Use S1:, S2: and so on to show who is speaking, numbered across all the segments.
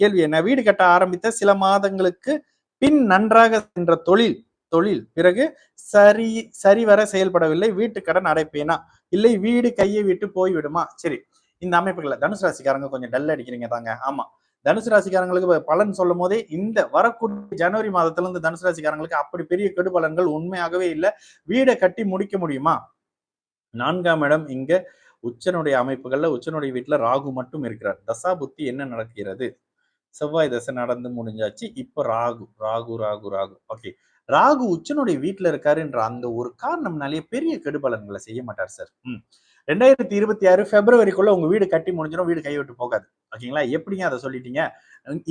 S1: கேள்வி என்ன? வீடு கட்ட ஆரம்பித்த சில மாதங்களுக்கு பின் நன்றாக சென்ற தொழில் தொழில் பிறகு சரிவர செயல்படவில்லை, வீட்டு கடன் அடைப்பேனா, இல்லை வீடு கையை விட்டு போய்விடுமா? சரி, இந்த அமைப்புகளை தனுசு ராசிக்காரங்க கொஞ்சம் டல் அடிக்கிறீங்க தாங்க. ஆமா, தனுசு ராசிக்காரங்களுக்கு பலன் சொல்லும் போதே இந்த வரக்கூடிய ஜனவரி மாதத்துல இருந்து தனுசு ராசிக்காரங்களுக்கு அப்படி பெரிய கெடு பலன்கள் உண்மையாகவே இல்லை. வீடை கட்டி முடிக்க முடியுமா? 4ஆம் இடம் இங்க உச்சனுடைய அமைப்புகள்ல உச்சனுடைய வீட்டுல ராகு மட்டும் இருக்கிறார். தசா புத்தி என்ன நடக்கிறது? செவ்வாய் தசை நடந்து முடிஞ்சாச்சு. இப்ப ராகு ராகு ராகு ராகு ஓகே. ராகு உச்சனுடைய வீட்டுல இருக்காருன்ற அந்த ஒரு காரணம்னாலேயே பெரிய கெடுபலன்களை செய்ய மாட்டார் சார். 2026 பிப்ரவரிக்குள்ள உங்க வீடு கட்டி முடிஞ்சிடும், வீடு கைவிட்டு போகாது. ஓகேங்களா? எப்படிங்க அதை சொல்லிட்டீங்க?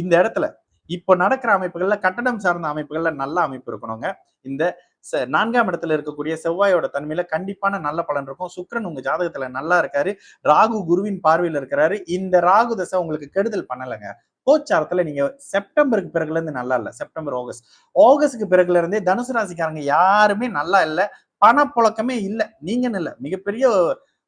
S1: இந்த இடத்துல இப்ப நடக்கிற அமைப்புகள்ல கட்டடம் சார்ந்த அமைப்புகள்ல நல்ல அமைப்பு இருக்கணுங்க. இந்த 4ஆம் இடத்துல இருக்கக்கூடிய செவ்வாயோட தன்மையில கண்டிப்பான நல்ல பலன் இருக்கும். சுக்கிரன் உங்க ஜாதகத்துல நல்லா இருக்காரு, ராகு குருவின் பார்வையில இருக்கிறாரு. இந்த ராகு தசை உங்களுக்கு கெடுதல் பண்ணலைங்க. கோச்சாரத்துல நீங்க செப்டம்பருக்கு பிறகுல இருந்து நல்லா இல்ல. செப்டம்பர் ஆகஸ்டுக்கு பிறகுல இருந்தே தனுசு ராசிக்காரங்க யாருமே நல்லா இல்ல. பணப்புழக்கமே இல்ல. நீங்கன்னு இல்ல, மிகப்பெரிய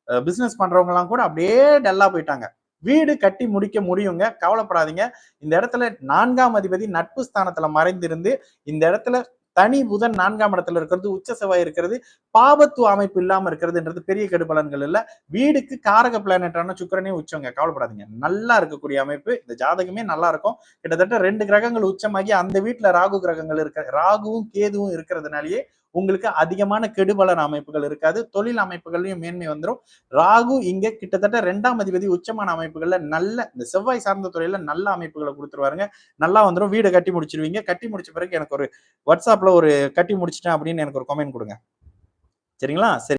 S1: பிசினஸ் பண்றவங்க எல்லாம் கூட அப்படியே டல்லா போயிட்டாங்க. வீடு கட்டி முடிக்க முடியுங்க, கவலைப்படாதீங்க. இந்த இடத்துல 4ஆம் அதிபதி நட்பு ஸ்தானத்துல மறைந்திருந்து இந்த இடத்துல தனி புதன் 4ஆம் இடத்துல இருக்கிறது, உச்ச செவ்வாய் இருக்கிறது, பாபத்துவ அமைப்பு இல்லாம இருக்கிறதுன்றது பெரிய கெடுபலன்கள் இல்ல. வீடுக்கு காரக பிளானட்டான சுக்கிரனே உச்சங்க, கவலைப்படாதீங்க. நல்லா இருக்கக்கூடிய அமைப்பு. இந்த ஜாதகமே நல்லா இருக்கும். கிட்டத்தட்ட 2 கிரகங்கள் உச்சமாகி அந்த வீட்டுல ராகு கிரகங்கள் இருக்க, ராகுவும் கேதுவும் இருக்கிறதுனாலயே உங்களுக்கு அதிகமான கெடுபலன் அமைப்புகள் இருக்காது. தொழில் அமைப்புகள்லயும் மேன்மை வந்துடும். ராகு இங்க கிட்டத்தட்ட 2ஆம் அதிபதி உச்சமான அமைப்புகள்ல நல்ல இந்த செவ்வாய் சார்ந்த துறையில நல்ல அமைப்புகளை கொடுத்துருவாருங்க. நல்லா வந்துடும். வீடு கட்டி முடிச்சிருவீங்க. கட்டி முடிச்ச பிறகு எனக்கு ஒரு வாட்ஸ்அப்ல ஒரு கட்டி முடிச்சிட்டேன் அப்படின்னு எனக்கு ஒரு கமெண்ட் கொடுங்க. சரிங்களா? சரி.